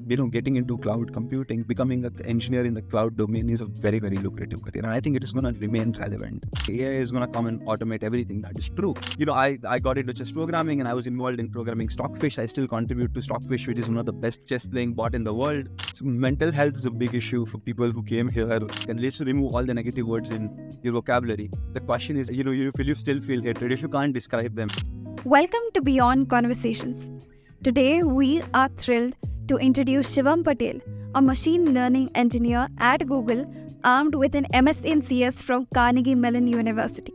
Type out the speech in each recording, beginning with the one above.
getting into cloud computing, becoming an engineer in the cloud domain is a very, very lucrative career. And I think it is going to remain relevant. AI is going to come and automate everything. That is true. I got into chess programming and I was involved in programming Stockfish. I still contribute to Stockfish, which is one of the best chess playing bot in the world. So mental health is a big issue for people who came here. And let's remove all the negative words in your vocabulary. The question is, will you still feel hatred if you can't describe them? Welcome to Beyond Conversations. Today, we are thrilled to introduce Shivam Patel, a machine learning engineer at Google, armed with an MS in CS from Carnegie Mellon University.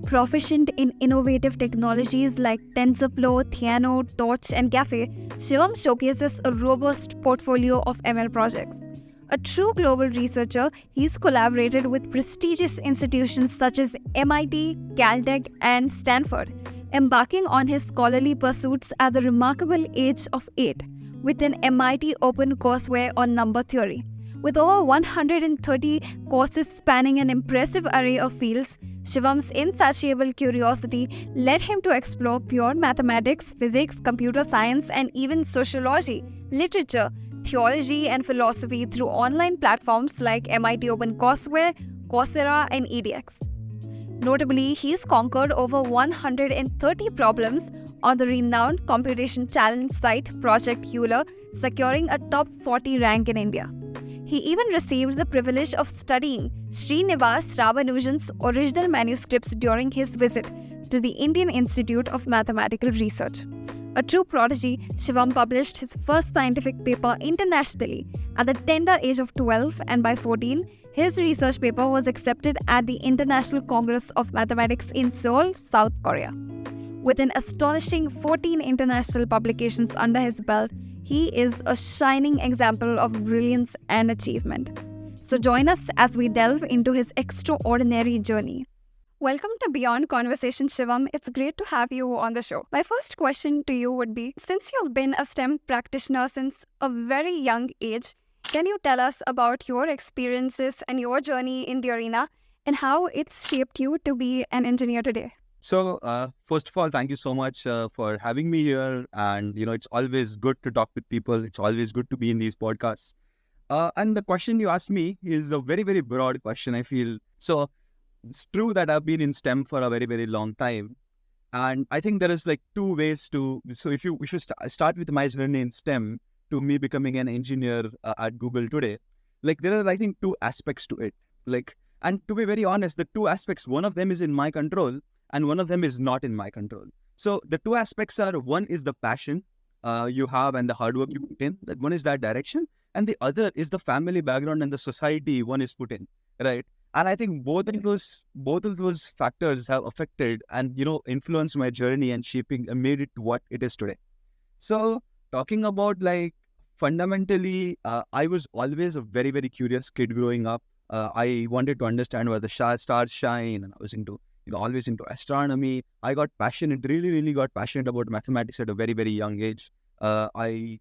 Proficient in innovative technologies like TensorFlow, Theano, Torch, and Caffe, Shivam showcases a robust portfolio of ML projects. A true global researcher, he's collaborated with prestigious institutions such as MIT, CalTech, and Stanford, embarking on his scholarly pursuits at the remarkable age of 8 with an MIT Open courseware on number theory. With over 130 courses spanning an impressive array of fields, Shivam's insatiable curiosity led him to explore pure mathematics, physics, computer science, and even sociology, literature, theology, and philosophy through online platforms like MIT OpenCourseWare, Coursera, and edX. Notably, he's conquered over 130 problems on the renowned computation challenge site Project Euler, securing a top 40 rank in India. He even received the privilege of studying Srinivas Ramanujan's original manuscripts during his visit to the Indian Institute of Mathematical Research. A true prodigy, Shivam published his first scientific paper internationally at the tender age of 12, and by 14, his research paper was accepted at the International Congress of Mathematics in Seoul, South Korea. With an astonishing 14 international publications under his belt, he is a shining example of brilliance and achievement. So join us as we delve into his extraordinary journey. Welcome to Beyond Conversation, Shivam. It's great to have you on the show. My first question to you would be, since you've been a STEM practitioner since a very young age, can you tell us about your experiences and your journey in the arena and how it's shaped you to be an engineer today? So, first of all, thank you so much for having me here. And, it's always good to talk with people. It's always good to be in these podcasts. And the question you asked me is a very, very broad question, I feel. So, it's true that I've been in STEM for a very, very long time. And I think there is like two ways to, so if we should start with my journey in STEM to me becoming an engineer at Google today. Like there are, I think, two aspects to it. And to be very honest, the two aspects, one of them is in my control and one of them is not in my control. So the two aspects are, one is the passion you have and the hard work you put in. That one is that direction. And the other is the family background and the society one is put in, right? And I think both of those factors have affected and, influenced my journey and shaping and made it to what it is today. So talking about fundamentally, I was always a very, very curious kid growing up. I wanted to understand where the stars shine, and I was always into astronomy. I got passionate, really, really got passionate about mathematics at a very, very young age. The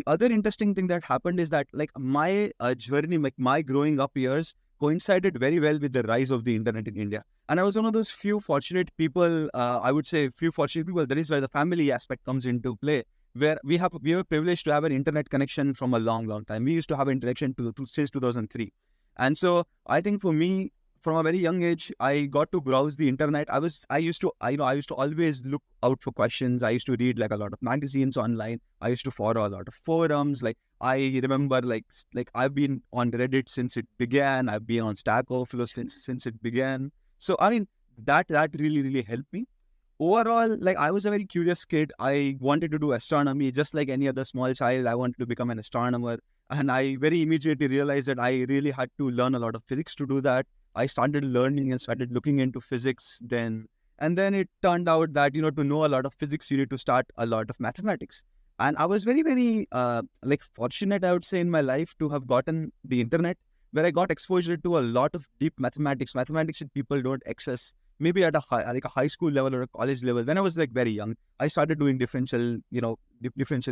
other interesting thing that happened is that my journey, my growing up years coincided very well with the rise of the internet in India. And I was one of those few fortunate people, that is where the family aspect comes into play, where we were privileged to have an internet connection from a long, long time. We used to have an interaction since 2003. And so I think for me, from a very young age, I got to browse the internet. I used to always look out for questions. I used to read a lot of magazines online. I used to follow a lot of forums. I remember I've been on Reddit since it began. I've been on Stack Overflow since it began. So I mean, that really, really helped me. Overall, I was a very curious kid. I wanted to do astronomy just like any other small child. I wanted to become an astronomer. And I very immediately realized that I really had to learn a lot of physics to do that. I started learning and started looking into physics then. And then it turned out that, to know a lot of physics, you need to start a lot of mathematics. And I was very, very fortunate, I would say, in my life to have gotten the internet, where I got exposure to a lot of deep mathematics that people don't access, maybe at a high school level or a college level. When I was very young, I started doing differential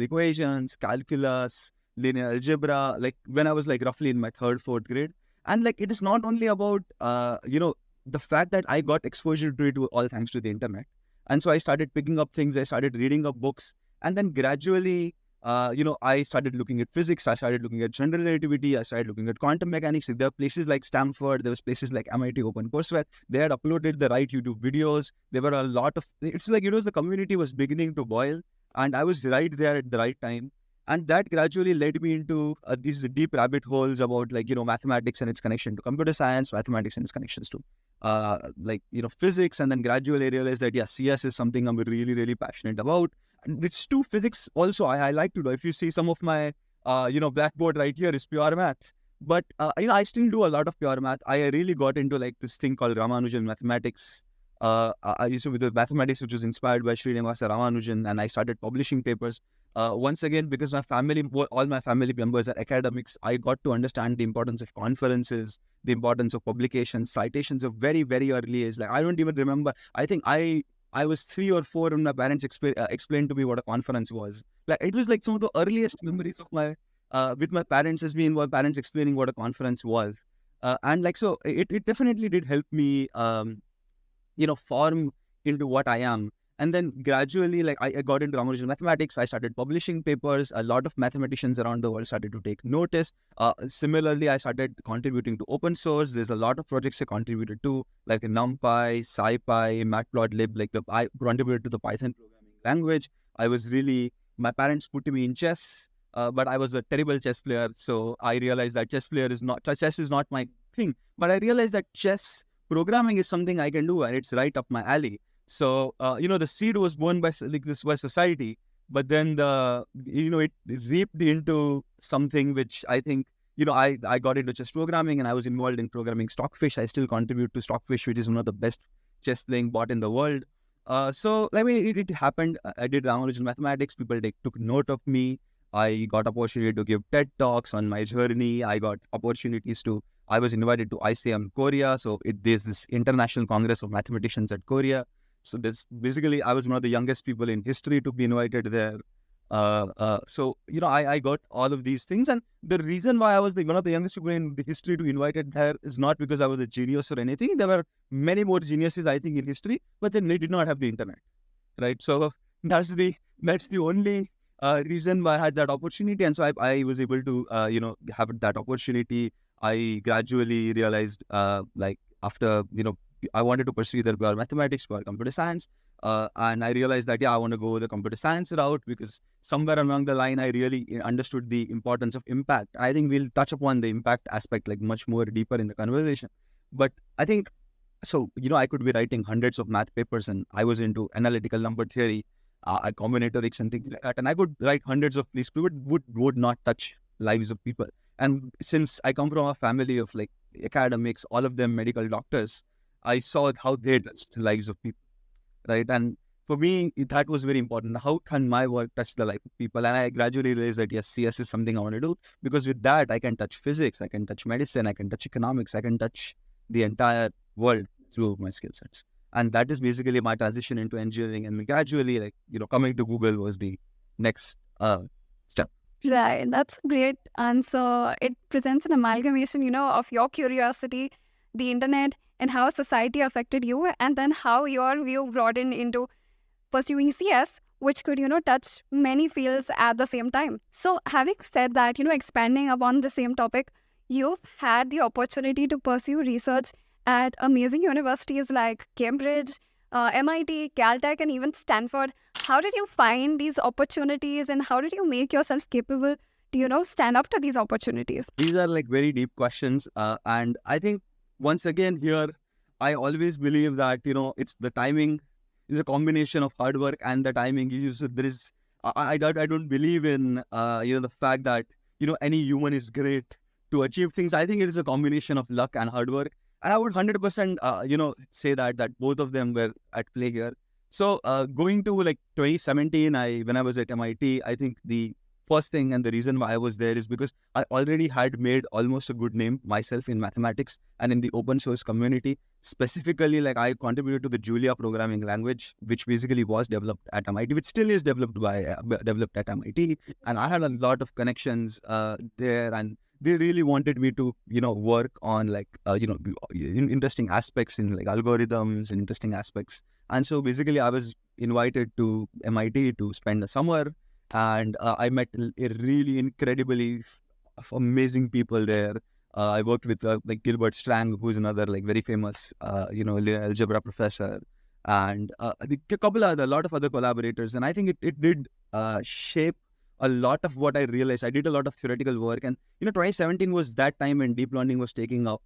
equations, calculus, linear algebra, when I was roughly in my third, fourth grade. And it is not only about, the fact that I got exposure to it all thanks to the internet. And so I started picking up things, I started reading up books. And then gradually, I started looking at physics, I started looking at general relativity, I started looking at quantum mechanics. There were places like Stanford, there was places like MIT OpenCourseWare. They had uploaded the right YouTube videos. There were a lot of, it's like, the community was beginning to boil, and I was right there at the right time. And that gradually led me into these deep rabbit holes about mathematics and its connection to computer science, mathematics and its connections to physics. And then gradually I realized that, CS is something I'm really, really passionate about. And it's to physics also. I like to do. If you see some of my, blackboard right here is pure math. But, I still do a lot of pure math. I really got into like this thing called Ramanujan mathematics. I used to with the mathematics, which was inspired by Srinivasa Ramanujan, and I started publishing papers. Once again, because all my family members are academics, I got to understand the importance of conferences, the importance of publications, citations of very, very early age. Like I don't even remember. I think I was 3 or 4 when my parents explained to me what a conference was. Like it was like some of the earliest memories of my with my parents as being my parents explaining what a conference was. And like so, it definitely did help me. Form into what I am. And then gradually, like I got into Ramanujan mathematics. I started publishing papers. A lot of mathematicians around the world started to take notice. Similarly, I started contributing to open source. There's a lot of projects I contributed to, like NumPy, SciPy, Matplotlib. I contributed to the Python programming language. My parents put me in chess, but I was a terrible chess player. So I realized that chess is not my thing. But I realized that programming is something I can do, and it's right up my alley. So, the seed was born by society, but then it reaped into something which I think, I got into chess programming, and I was involved in programming Stockfish. I still contribute to Stockfish, which is one of the best chess playing bot in the world. So, I mean, it happened. I did Ramanujan mathematics. People took note of me. I got opportunity to give TED Talks on my journey. I was invited to ICM Korea. So there's this International Congress of Mathematicians at Korea. So this basically, I was one of the youngest people in history to be invited there. I got all of these things. And the reason why I was one of the youngest people in the history to be invited there is not because I was a genius or anything. There were many more geniuses, I think, in history, but then they did not have the internet, right? So that's the only reason why I had that opportunity. And so I was able to, have that opportunity. I gradually realized, after, I wanted to pursue either pure mathematics or computer science. And I realized that, I want to go the computer science route because somewhere along the line, I really understood the importance of impact. I think we'll touch upon the impact aspect like much more deeper in the conversation. But I think, so, I could be writing hundreds of math papers, and I was into analytical number theory, combinatorics and things like that. And I could write hundreds of these people would not touch lives of people. And since I come from a family of like academics, all of them medical doctors, I saw how they touched the lives of people, right? And for me, that was very important. How can my work touch the life of people? And I gradually realized that, yes, CS is something I want to do, because with that, I can touch physics, I can touch medicine, I can touch economics, I can touch the entire world through my skill sets. And that is basically my transition into engineering. And gradually, coming to Google was the next step. Right, that's a great answer. It presents an amalgamation, of your curiosity, the internet, and how society affected you, and then how your view broadened into pursuing CS, which could, touch many fields at the same time. So having said that, expanding upon the same topic, you've had the opportunity to pursue research at amazing universities like Cambridge, MIT, CalTech, and even Stanford. How did you find these opportunities, and how did you make yourself capable to, stand up to these opportunities? These are like very deep questions. And I think once again here, I always believe that, it's the timing is a combination of hard work and the timing. I don't believe in, the fact that, any human is great to achieve things. I think it is a combination of luck and hard work. And I would 100%, say that both of them were at play here. So going to like 2017, when I was at MIT, I think the first thing and the reason why I was there is because I already had made almost a good name myself in mathematics and in the open source community. Specifically, like I contributed to the Julia programming language, which basically was developed at MIT, which still is developed at MIT. And I had a lot of connections there, and they really wanted me to, work on like, interesting aspects in like algorithms and interesting aspects. And so basically I was invited to MIT to spend a summer. and I met really incredibly amazing people there. I worked with like Gilbert Strang, who is another like very famous, linear algebra professor, and I think a lot of other collaborators. And I think it did shape a lot of what I realized. I did a lot of theoretical work, and 2017 was that time when deep learning was taking up.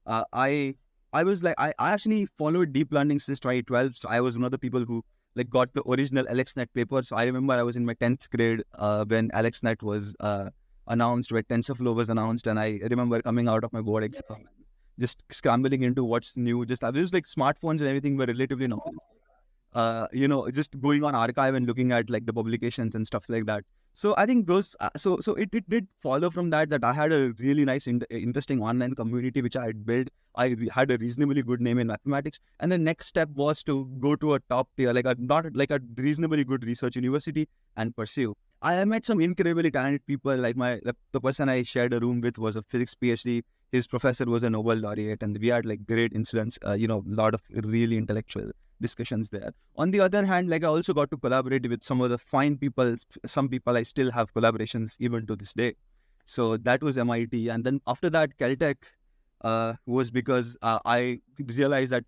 Uh, I I was like, I actually followed deep learning since 2012. So I was one of the people who like got the original AlexNet paper. So I remember I was in my 10th grade when AlexNet was announced, where TensorFlow was announced, and I remember coming out of my board exam, just scrambling into what's new. Just I was like smartphones and everything were relatively new. Just going on archive and looking at like the publications and stuff like that. So I think those, it did follow from that I had a really nice, interesting online community which I had built. Had a reasonably good name in mathematics, and the next step was to go to a top tier, like a not like a reasonably good research university and pursue. I met some incredibly talented people. Like the person I shared a room with was a physics PhD. His professor was a Nobel laureate, and we had like great incidents. A lot of really intellectual discussions there. On the other hand, like I also got to collaborate with some of the fine people. Some people I still have collaborations even to this day. So that was MIT, and then after that, CalTech was because I realized that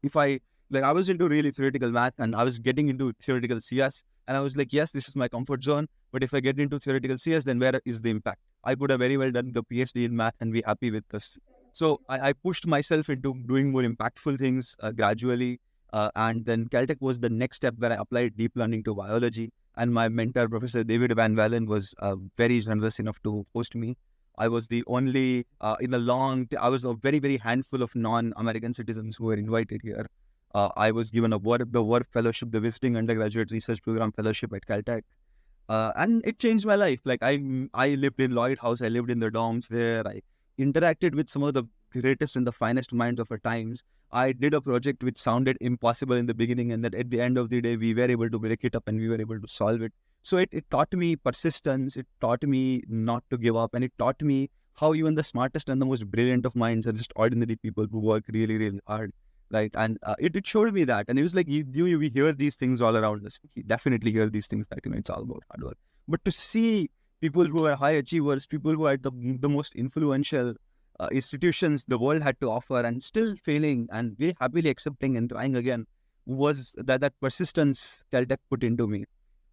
if I was into really theoretical math and I was getting into theoretical CS, and I was like, yes, this is my comfort zone. But if I get into theoretical CS, then where is the impact? I could have very well done the PhD in math and be happy with this. So I pushed myself into doing more impactful things gradually. And then Caltech was the next step where I applied deep learning to biology. And my mentor, Professor David Van Wallen, was very generous enough to host me. I was the only, I was a very, very handful of non-American citizens who were invited here. I was given the Work Fellowship, the Visiting Undergraduate Research Program Fellowship at Caltech. And it changed my life. Like I lived in Lloyd House. I lived in the dorms there. I interacted with some of the greatest and the finest minds of our times. I did a project which sounded impossible in the beginning, and that at the end of the day, we were able to break it up and we were able to solve it. So it taught me persistence. It taught me not to give up, and it taught me how even the smartest and the most brilliant of minds are just ordinary people who work really, really hard. Right. And it showed me that. And it was like, we hear these things all around us. We definitely hear these things that, it's all about hard work. But to see people who are high achievers, people who are at the most influential institutions the world had to offer and still failing and very happily accepting and trying again, was that persistence Caltech put into me.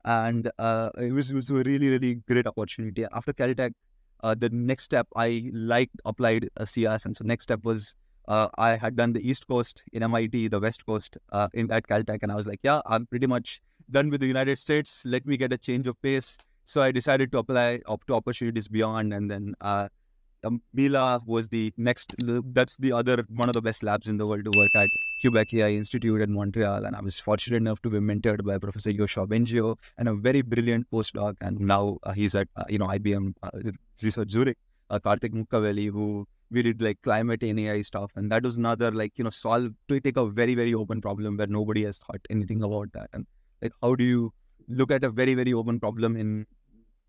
And it was a really, really great opportunity. After Caltech, the next step, I applied CS. And so next step was, I had done the East Coast in MIT, the West Coast at Caltech, and I was like, yeah, I'm pretty much done with the United States. Let me get a change of pace. So I decided to apply to opportunities beyond, and then Mila was the next. That's the other one of the best labs in the world to work at, Quebec AI Institute in Montreal, and I was fortunate enough to be mentored by Professor Yoshua Bengio, and a very brilliant postdoc, and now he's at IBM Research Zurich, Karthik Mukkavelli, who we did like climate and AI stuff. And that was another solve to take a very, very open problem where nobody has thought anything about that. And like, how do you look at a very, very open problem in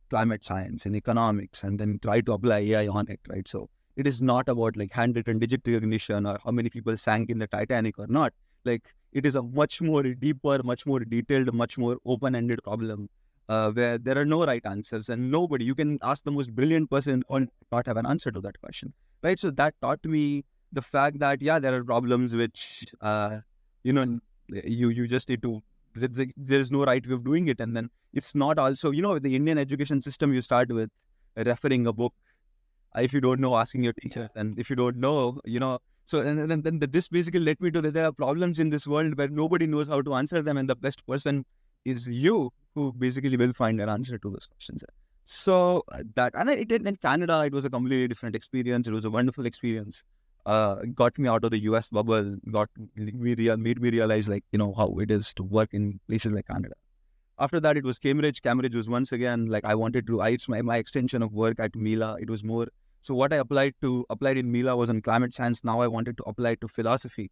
climate science, in economics, and then try to apply AI on it, right? So it is not about like handwritten digit recognition or how many people sank in the Titanic or not. Like it is a much more deeper, much more detailed, much more open-ended problem where there are no right answers, and you can ask the most brilliant person or not have an answer to that question, right? So that taught me the fact that, yeah, there are problems which, you just need to, there is no right way of doing it. And then it's not also, the Indian education system, you start with referring a book. If you don't know, asking your teacher, and if you don't know, so and then this basically led me to that there are problems in this world where nobody knows how to answer them, and the best person is you who basically will find an answer to those questions. So in Canada, it was a completely different experience. It was a wonderful experience. Got me out of the US bubble, made me realize how it is to work in places like Canada. After that, it was Cambridge. Cambridge was once again like it's my extension of work at Mila. It was more, so what I applied in Mila was on climate science. Now I wanted to apply to philosophy.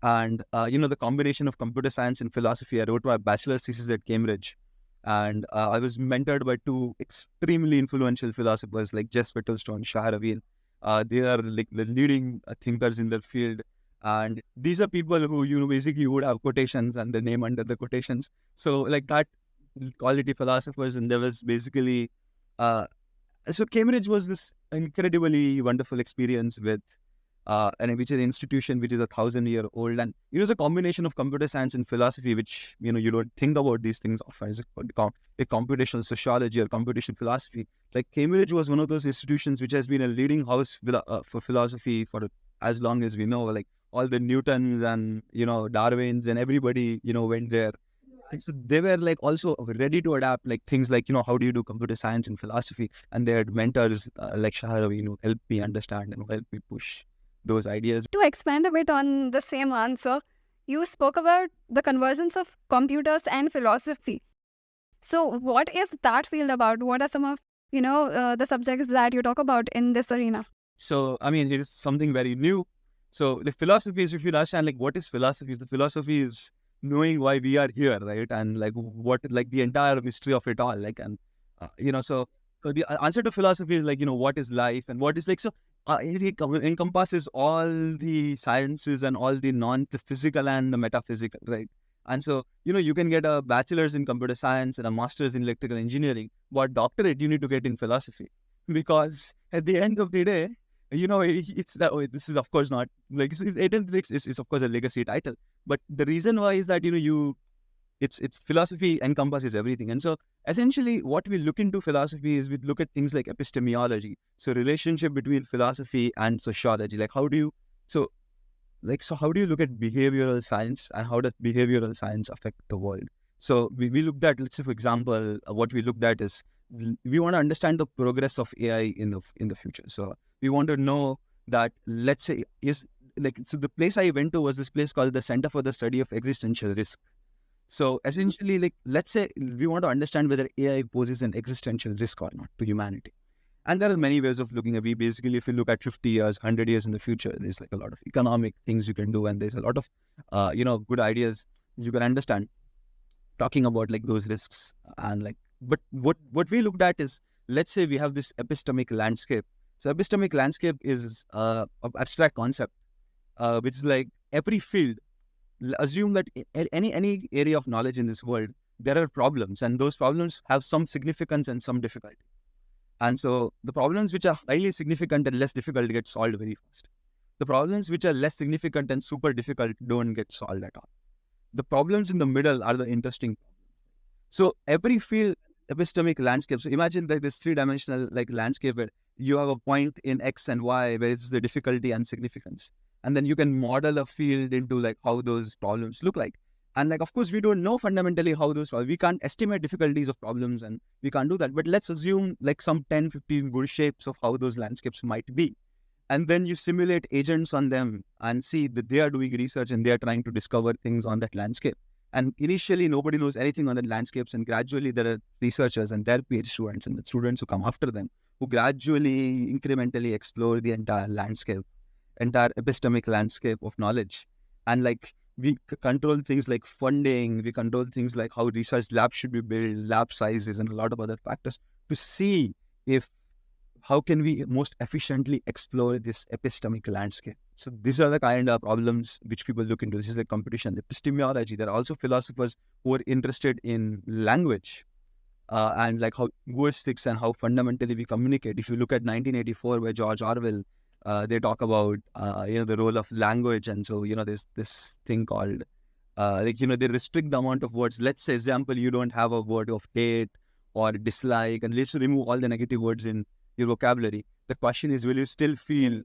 And, the combination of computer science and philosophy, I wrote my bachelor's thesis at Cambridge. And I was mentored by two extremely influential philosophers like Jess Whittlestone, Shah Raveel. They are like the leading thinkers in their field. And these are people who, basically would have quotations and the name under the quotations. So like that quality philosophers, and there was basically so Cambridge was this incredibly wonderful experience with and which is an institution which is 1,000-year-old, and it was a combination of computer science and philosophy, which you don't think about these things often. Is a computational sociology or computational philosophy. Like Cambridge was one of those institutions which has been a leading house for philosophy for as long as we know. Like all the Newtons and Darwins and everybody went there. And so they were like also ready to adapt like things like how do you do computer science and philosophy, and they had mentors like Shaharavi help me understand and help me push those ideas. To expand a bit on the same answer, you spoke about the convergence of computers and philosophy. So what is that field about? What are some of the subjects that you talk about in this arena? So I mean, it is something very new. So the philosophy is, if you understand like what is philosophy, the philosophy is knowing why we are here, right? And like what, like the entire mystery of it all, like, and so the answer to philosophy is like what is life and what is like, so it encompasses all the sciences and all the physical and the metaphysical, right? And so you can get a bachelor's in computer science and a master's in electrical engineering, but doctorate you need to get in philosophy, because at the end of the day, it's that way. This is of course not like it's of course a legacy title, but the reason why is that it's philosophy encompasses everything. And so essentially what we look into philosophy is we look at things like epistemology, so relationship between philosophy and sociology. Like how do you look at behavioral science, and how does behavioral science affect the world? So we looked at, let's say for example, what we looked at is we want to understand the progress of AI in the future. So we want to know that, let's say, so the place I went to was this place called the Center for the Study of Existential Risk. So essentially, like, let's say we want to understand whether AI poses an existential risk or not to humanity. And there are many ways of looking at it. Basically, if you look at 50 years, 100 years in the future, there's like a lot of economic things you can do, and there's a lot of, good ideas you can understand talking about like those risks. And like, but what we looked at is, let's say we have this epistemic landscape. So epistemic landscape is an abstract concept, which is like every field. Assume that any area of knowledge in this world, there are problems, and those problems have some significance and some difficulty. And so the problems which are highly significant and less difficult get solved very fast. The problems which are less significant and super difficult don't get solved at all. The problems in the middle are the interesting problems. So every field, epistemic landscape. So imagine that this three-dimensional like landscape where you have a point in X and Y where it's the difficulty and significance. And then you can model a field into like how those problems look like. And like, of course, we don't know fundamentally how those, we can't estimate difficulties of problems, and we can't do that. But let's assume like some 10, 15 good shapes of how those landscapes might be. And then you simulate agents on them and see that they are doing research and they are trying to discover things on that landscape. And initially, nobody knows anything on the landscapes, and gradually there are researchers and their PhD students and the students who come after them who gradually, incrementally explore the entire landscape, entire epistemic landscape of knowledge. And like, we control things like funding, we control things like how research labs should be built, lab sizes, and a lot of other factors to see how can we most efficiently explore this epistemic landscape. So these are the kind of problems which people look into. This is like competition, epistemology. There are also philosophers who are interested in language and like how linguistics and how fundamentally we communicate. If you look at 1984, where George Orwell, they talk about the role of language, and so there's this thing called they restrict the amount of words. Let's say example, you don't have a word of hate or dislike, and let's remove all the negative words in your vocabulary. The question is, will you still feel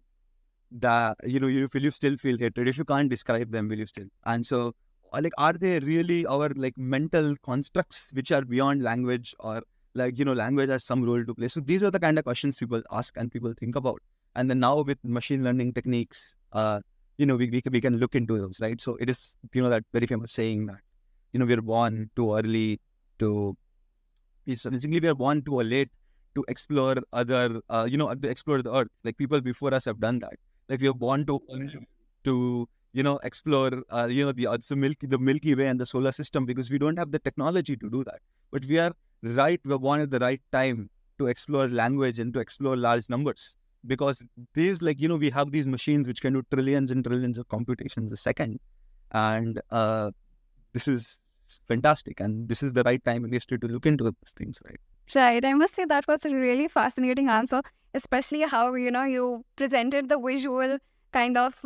that will you still feel hatred? If you can't describe them, will you still? And so like, are they really our like mental constructs which are beyond language, or like language has some role to play? So these are the kind of questions people ask and people think about. And then now with machine learning techniques, we can look into those, right? So it is that very famous saying that we're born too early to, basically we are born too late to explore other to explore the earth. Like people before us have done that. Like we are born to explore the Milky Way and the solar system, because we don't have the technology to do that. But we're born at the right time to explore language and to explore large numbers, because these we have these machines which can do trillions and trillions of computations a second. And this is it's fantastic. And this is the right time in history to look into these things, right? Right. I must say that was a really fascinating answer, especially how, you presented the visual kind of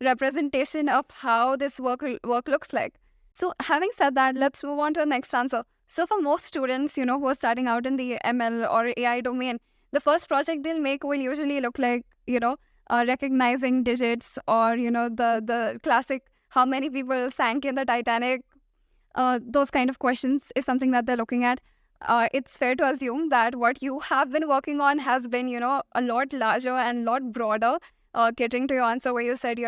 representation of how this work looks like. So having said that, let's move on to the next answer. So for most students, who are starting out in the ML or AI domain, the first project they'll make will usually look like, recognizing digits, or, the classic, how many people sank in the Titanic. Those kind of questions is something that they're looking at. It's fair to assume that what you have been working on has been, a lot larger and a lot broader, catering to your answer where you said,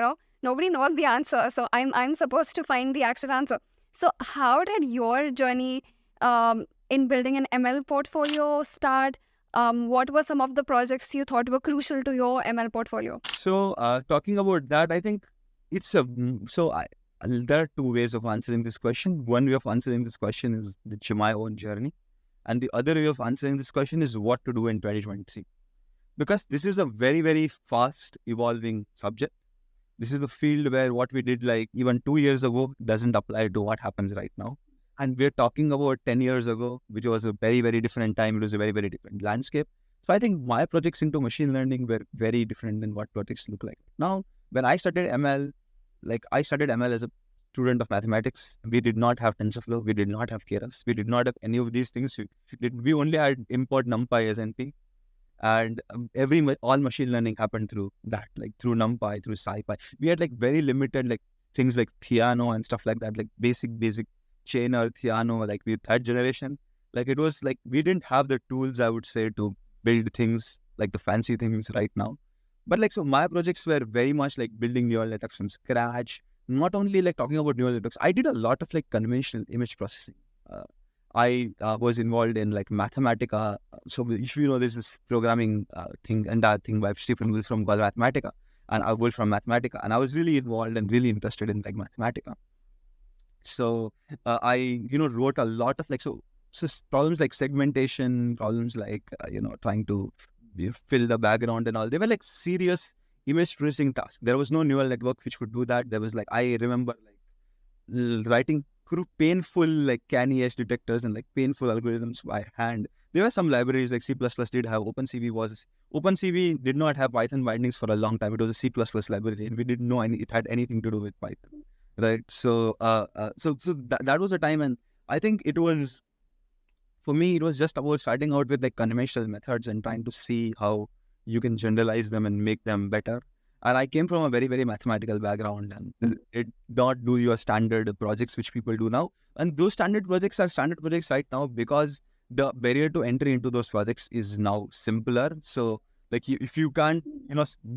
nobody knows the answer, so I'm supposed to find the actual answer. So how did your journey in building an ML portfolio start? What were some of the projects you thought were crucial to your ML portfolio? So talking about that, I think it's there are two ways of answering this question. One way of answering this question is my own journey. And the other way of answering this question is what to do in 2023. Because this is a very, very fast evolving subject. This is a field where what we did like even 2 years ago doesn't apply to what happens right now. And we're talking about 10 years ago, which was a very, very different time. It was a very, very different landscape. So I think my projects into machine learning were very different than what projects look like. Now, when I studied ML, I studied ML as a student of mathematics. We did not have TensorFlow. We did not have Keras. We did not have any of these things. We only had import NumPy as NP. And all machine learning happened through that, like through NumPy, through SciPy. We had like very limited like things like Theano and stuff like that, like basic chainer, Theano, like with third generation. Like it was like we didn't have the tools, I would say, to build things like the fancy things right now. But like, so my projects were very much like building neural networks from scratch. Not only like talking about neural networks, I did a lot of like conventional image processing. I was involved in like Mathematica. So if you know, there's this programming thing and that thing by Stephen Wolfram called Mathematica, and I was from Mathematica, and I was really involved and really interested in like Mathematica. So I wrote a lot of like so problems like segmentation, problems like trying to fill the background and all. They were like serious image processing tasks. There was no neural network which could do that. There was like I remember like writing painful like canny edge detectors and like painful algorithms by hand. There were some libraries like C++ did have. OpenCV did not have Python bindings for a long time. It was a C++ library, and we didn't know it had anything to do with Python, right? So that was a time, and I think it was, for me, it was just about starting out with like conventional methods and trying to see how you can generalize them and make them better. And I came from a very, very mathematical background, and it not do your standard projects which people do now. And those standard projects are standard projects right now because the barrier to entry into those projects is now simpler. So like if you can't,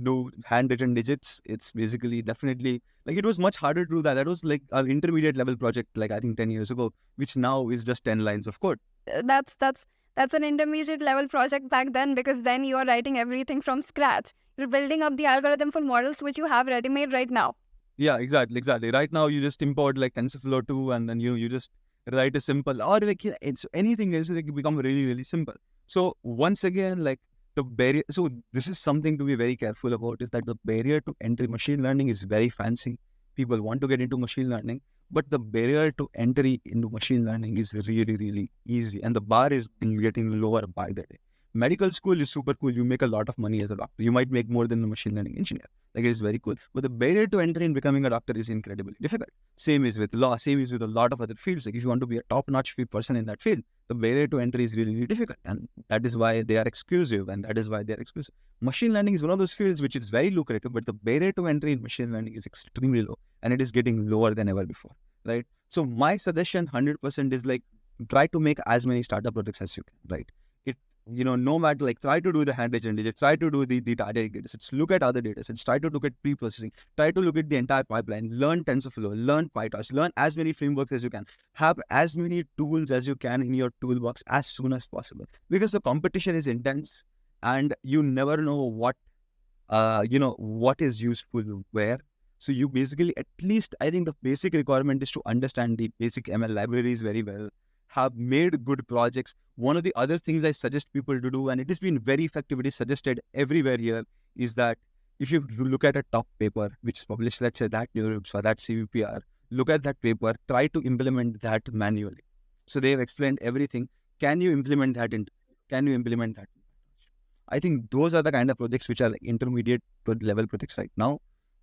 do handwritten digits, it's basically definitely like it was much harder to do that. That was like an intermediate level project, like I think 10 years ago, which now is just 10 lines of code. That's an intermediate level project back then, because then you are writing everything from scratch. You're building up the algorithm for models which you have ready-made right now. Yeah, exactly. Right now, you just import like TensorFlow 2, and then you just write a simple, or like it's anything else, like become really, really simple. So once again, like the barrier. So this is something to be very careful about, is that the barrier to entry machine learning is very fancy. People want to get into machine learning, but the barrier to entry into machine learning is really, really easy, and the bar is getting lower by the day. Medical school is super cool. You make a lot of money as a doctor. You might make more than a machine learning engineer. Like it is very cool. But the barrier to entry in becoming a doctor is incredibly difficult. Same is with law. Same is with a lot of other fields. Like if you want to be a top-notch person in that field, the barrier to entry is really, really difficult. And that is why they are exclusive. Machine learning is one of those fields which is very lucrative, but the barrier to entry in machine learning is extremely low. And it is getting lower than ever before, right? So my suggestion 100% is like, try to make as many startup projects as you can, right? No matter, like, try to do the handwritten digits, try to do the target data sets, look at other data sets, try to look at pre-processing, try to look at the entire pipeline, learn TensorFlow, learn PyTorch, learn as many frameworks as you can, have as many tools as you can in your toolbox as soon as possible, because the competition is intense and you never know what is useful where. So you basically, at least I think the basic requirement is to understand the basic ML libraries very well, have made good projects. One of the other things I suggest people to do, and it has been very effective, it is suggested everywhere here, is that if you look at a top paper which is published, let's say that Europe or that CVPR, look at that paper, try to implement that manually. So they have explained everything. Can you implement that? Can you implement that? I think those are the kind of projects which are like intermediate level projects right now.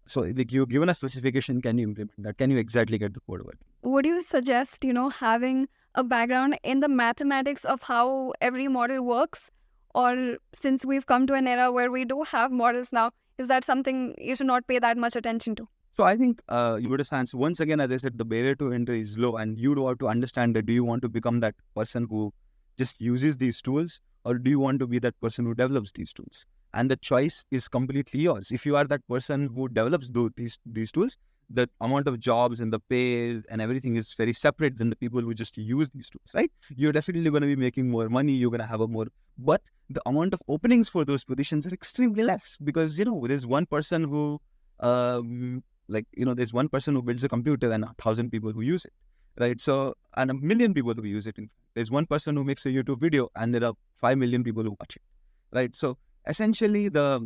So like you're given a specification, can you implement that? Can you exactly get the code working? Would you suggest, having a background in the mathematics of how every model works? Or since we've come to an era where we do have models now, is that something you should not pay that much attention to? So I think you would have once again, as I said, the barrier to entry is low, and you do have to understand that do you want to become that person who just uses these tools, or do you want to be that person who develops these tools? And the choice is completely yours. If you are that person who develops these tools, the amount of jobs and the pay and everything is very separate than the people who just use these tools, right? You're definitely going to be making more money. You're going to have a more, but the amount of openings for those positions are extremely less because, there's one person who, there's one person who builds a computer and 1,000 people who use it, right? So, and 1,000,000 people who use it. There's one person who makes a YouTube video and there are 5 million people who watch it, right? So essentially those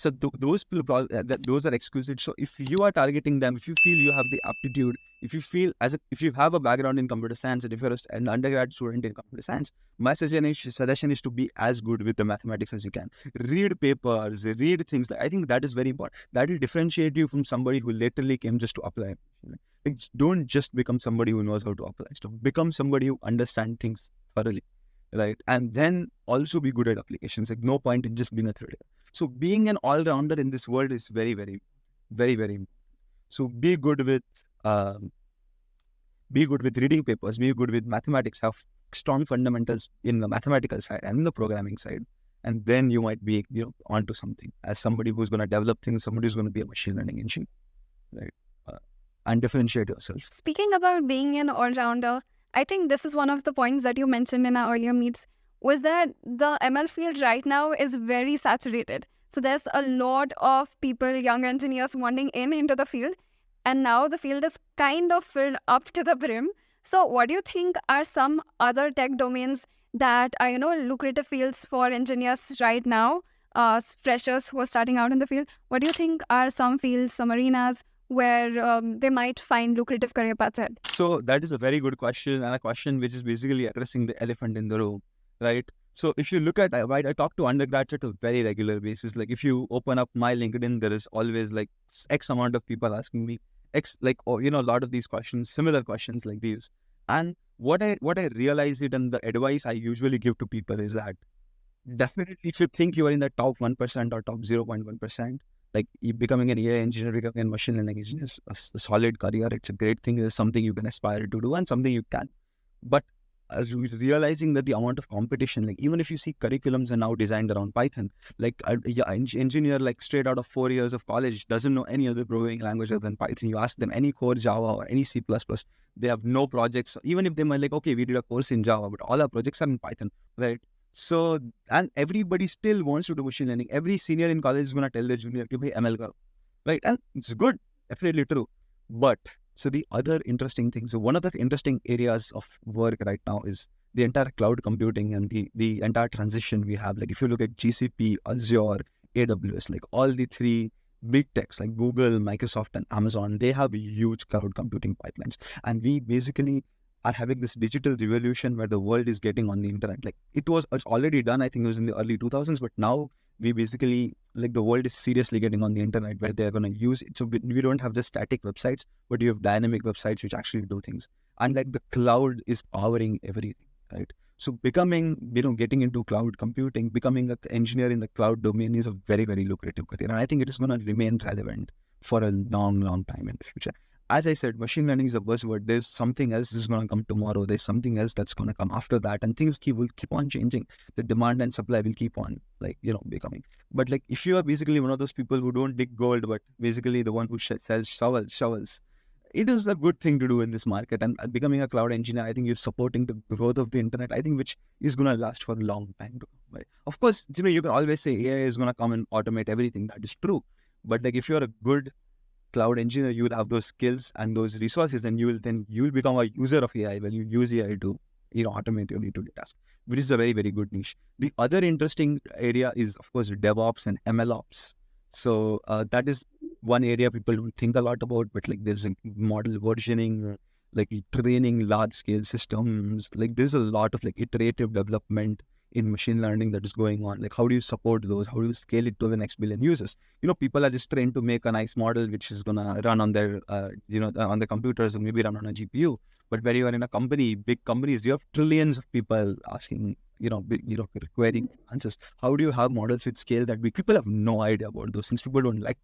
are exclusive. So if you are targeting them, if you feel you have the aptitude, if you feel if you have a background in computer science, and if you're an undergrad student in computer science, my suggestion is to be as good with the mathematics as you can. Read papers, read things. I think that is very important. That will differentiate you from somebody who literally came just to apply. Like, don't just become somebody who knows how to apply stuff. Become somebody who understands things thoroughly, right? And then also be good at applications. Like, no point in just being a trader. So being an all-rounder in this world is very, very, very, very important. So be good with reading papers, be good with mathematics, have strong fundamentals in the mathematical side and in the programming side. And then you might be, onto something as somebody who's going to develop things, somebody who's going to be a machine learning engineer, right? And differentiate yourself. Speaking about being an all-rounder, I think this is one of the points that you mentioned in our earlier meets, was that the ML field right now is very saturated. So there's a lot of people, young engineers wanting into the field. And now the field is kind of filled up to the brim. So what do you think are some other tech domains that are, lucrative fields for engineers right now, freshers who are starting out in the field? What do you think are some fields, some arenas where they might find lucrative career paths ahead? So that is a very good question, and a question which is basically addressing the elephant in the room, right? So if you look at, right, I talk to undergraduates on a very regular basis. Like if you open up my LinkedIn, there is always like X amount of people asking me X, like, a lot of these questions, similar questions like these. And what I realize it, and the advice I usually give to people is that definitely if you think you are in the top 1% or top 0.1%, like becoming an AI engineer, becoming a machine learning engineer is a solid career. It's a great thing. It's something you can aspire to do and something you can. But realizing that the amount of competition, like even if you see curriculums are now designed around Python, like an engineer like straight out of 4 years of college doesn't know any other programming language other than Python. You ask them any core Java or any C++, they have no projects. Even if they might like, okay, we did a course in Java, but all our projects are in Python, right? So, and everybody still wants to do machine learning. Every senior in college is going to tell their junior, okay, ML karo, right? And it's good, definitely true. But so the other interesting thing, so one of the interesting areas of work right now is the entire cloud computing and the entire transition we have. Like if you look at GCP, Azure, AWS, like all the three big techs like Google, Microsoft, and Amazon, they have huge cloud computing pipelines. And we basically are having this digital revolution where the world is getting on the internet. Like it's already done, I think it was in the early 2000s, but now we basically, like the world is seriously getting on the internet where they're going to use it. So we don't have just static websites, but you have dynamic websites which actually do things. And like the cloud is powering everything, right? So becoming, getting into cloud computing, becoming an engineer in the cloud domain is a very, very lucrative career. And I think it is going to remain relevant for a long, long time in the future. As I said, machine learning is a buzzword. There's something else that's going to come tomorrow. There's something else that's going to come after that. And things will keep on changing. The demand and supply will keep on, becoming. But like, if you are basically one of those people who don't dig gold, but basically the one who sells shovels, it is a good thing to do in this market. And becoming a cloud engineer, I think you're supporting the growth of the internet, I think, which is going to last for a long time. Right? Of course, you can always say AI is going to come and automate everything. That is true. But like, if you're a good cloud engineer, you will have those skills and those resources, and you will become a user of AI when you use AI to automate your day-to-day tasks, which is a very, very good niche. The other interesting area is, of course, DevOps and MLOps. So that is one area people don't think a lot about, but like there's a model versioning, like training large scale systems. Like there's a lot of like iterative development in machine learning that is going on. Like how do you support those? How do you scale it to the next billion users? People are just trained to make a nice model which is gonna run on their on the computers and maybe run on a GPU. But when you are in a company, big companies, you have trillions of people asking, querying answers. How do you have models with scale that big? People have no idea about those things. People don't like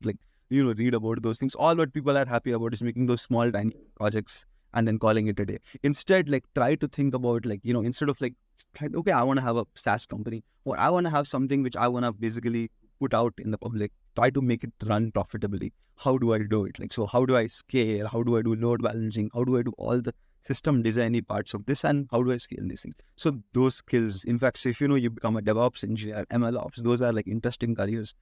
read about those things. All what people are happy about is making those small tiny projects and then calling it a day. Instead, like try to think about instead of like, okay, I want to have a SaaS company, or I want to have something which I want to basically put out in the public. Try to make it run profitably. How do I do it? Like, so how do I scale? How do I do load balancing? How do I do all the system designy parts of this, and how do I scale these things? So those skills, in fact, so if you become a DevOps engineer, ML ops, those are like interesting careers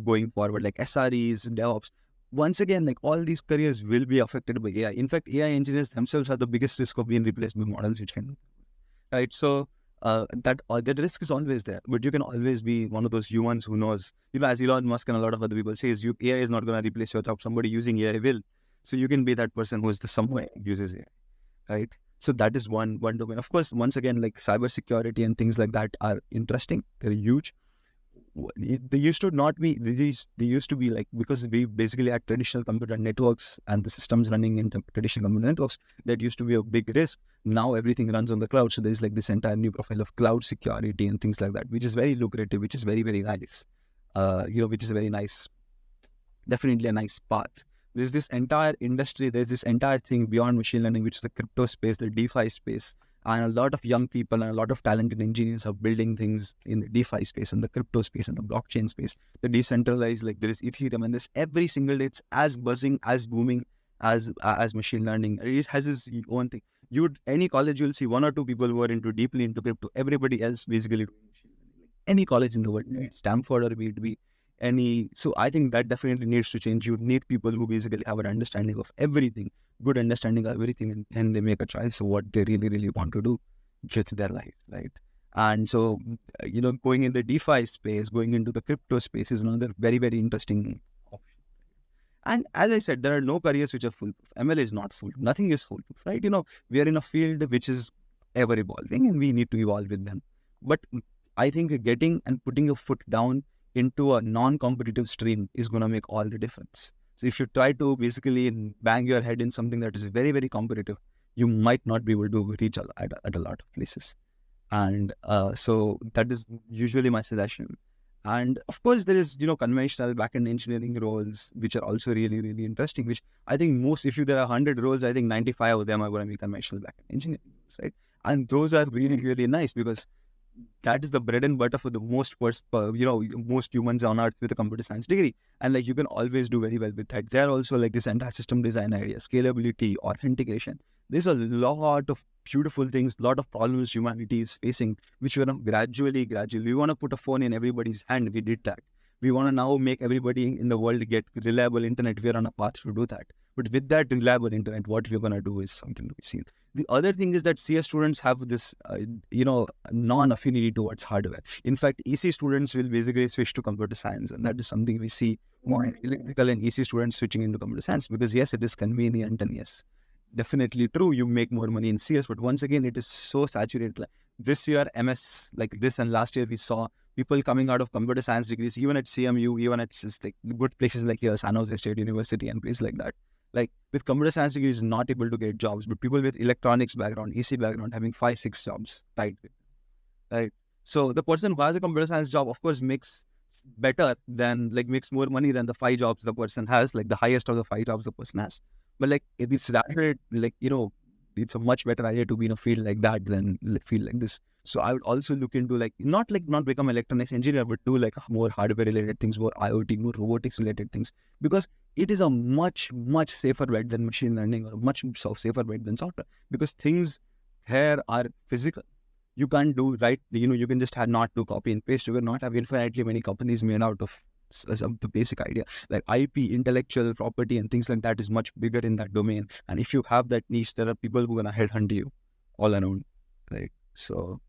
going forward, like SREs, DevOps. Once again, like all these careers will be affected by AI. In fact, AI engineers themselves are the biggest risk of being replaced by models which can, right? So that risk is always there, but you can always be one of those humans who knows, as Elon Musk and a lot of other people say, AI is not going to replace your job. Somebody using AI will. So you can be that person who is the someone who uses AI. Right. So that is one domain. Of course, once again, like cybersecurity and things like that are interesting. They're huge. They used to not be. They used to be like, because we basically had traditional computer networks and the systems running in traditional computer networks. That used to be a big risk. Now everything runs on the cloud. So there is like this entire new profile of cloud security and things like that, which is very lucrative, which is very, very nice. Which is a very nice, definitely a nice path. There's this entire industry, there's this entire thing beyond machine learning, which is the crypto space, the DeFi space. And a lot of young people and a lot of talented engineers are building things in the DeFi space and the crypto space and the blockchain space, the decentralized, like there is Ethereum, and this every single day, it's as buzzing, as booming as machine learning. It has its own thing. Any college, you'll see one or two people who are deeply into crypto. Everybody else basically doing machine learning. Any college in the world, be it Stanford or be it any. So I think that definitely needs to change. You need people who basically have an understanding of everything, good understanding of everything, and then they make a choice of what they really, really want to do with their life, right? And so, going in the DeFi space, going into the crypto space is another very, very interesting option. And as I said, there are no careers which are foolproof. ML is not foolproof. Nothing is foolproof, right? We are in a field which is ever evolving, and we need to evolve with them. But I think getting and putting your foot down into a non-competitive stream is going to make all the difference. So if you try to basically bang your head in something that is very, very competitive, you might not be able to reach at a lot of places. And so that is usually my suggestion. And of course, there is, conventional backend engineering roles, which are also really, really interesting, which I think if there are 100 roles, I think 95 of them are going to be conventional backend engineering roles, right? And those are really, really nice because that is the bread and butter for the most humans on earth with a computer science degree. And like, you can always do very well with that. There are also like this entire system design area, scalability, authentication. There's a lot of beautiful things, lot of problems humanity is facing, which we want to gradually, we want to put a phone in everybody's hand. We did that. We want to now make everybody in the world get reliable internet. We're on a path to do that. But with that reliable internet, what we're going to do is something to be seen. The other thing is that CS students have this, non-affinity towards hardware. In fact, EC students will basically switch to computer science. And that is something we see more in electrical and EC students switching into computer science because yes, it is convenient, and yes, definitely true, you make more money in CS. But once again, it is so saturated. Like this year, MS, like this, and last year we saw people coming out of computer science degrees, even at CMU, even at just like good places like here, San Jose State University and places like that. Like with computer science degrees, not able to get jobs, but people with electronics background, EC background, having 5-6 jobs tied with them, right? So the person who has a computer science job, of course, makes makes more money than the 5 jobs the person has, like the highest of the 5 jobs the person has. But like if it's rather it's a much better idea to be in a field like that than a field like this. So I would also look into not become an electronics engineer, but do like more hardware related things, more IoT, more robotics related things, because it is a much, much safer bet than machine learning, or much safer bet than software, because things here are physical. You can't do, right? You can just not do copy and paste. You will not have infinitely many companies made out of the basic idea. Like IP, intellectual property and things like that is much bigger in that domain. And if you have that niche, there are people who are going to headhunt you all around, right? So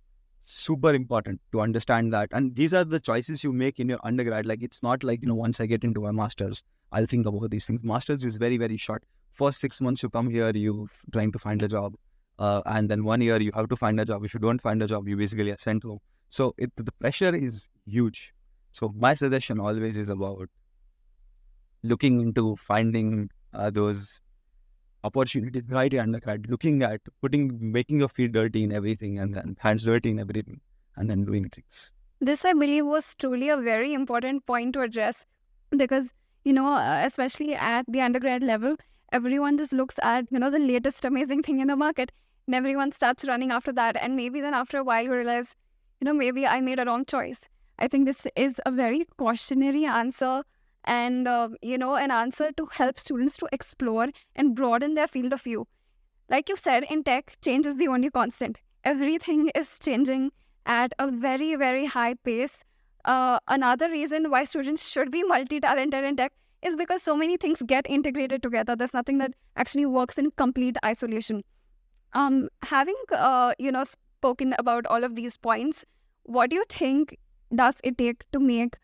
super important to understand that. And these are the choices you make in your undergrad. Like, it's not like, once I get into my master's, I'll think about these things. Master's is very, very short. First 6 months you come here, you trying to find a job. And then 1 year you have to find a job. If you don't find a job, you basically are sent home. So the pressure is huge. So my suggestion always is about looking into finding those opportunities right in undergrad, looking at making your feet dirty in everything and then hands dirty in everything and then doing things. This, I believe, was truly a very important point to address because, especially at the undergrad level, everyone just looks at, the latest amazing thing in the market and everyone starts running after that. And maybe then after a while you realize, maybe I made a wrong choice. I think this is a very cautionary answer and, an answer to help students to explore and broaden their field of view. Like you said, in tech, change is the only constant. Everything is changing at a very, very high pace. Another reason why students should be multi-talented in tech is because so many things get integrated together. There's nothing that actually works in complete isolation. Having, spoken about all of these points, what do you think does it take to make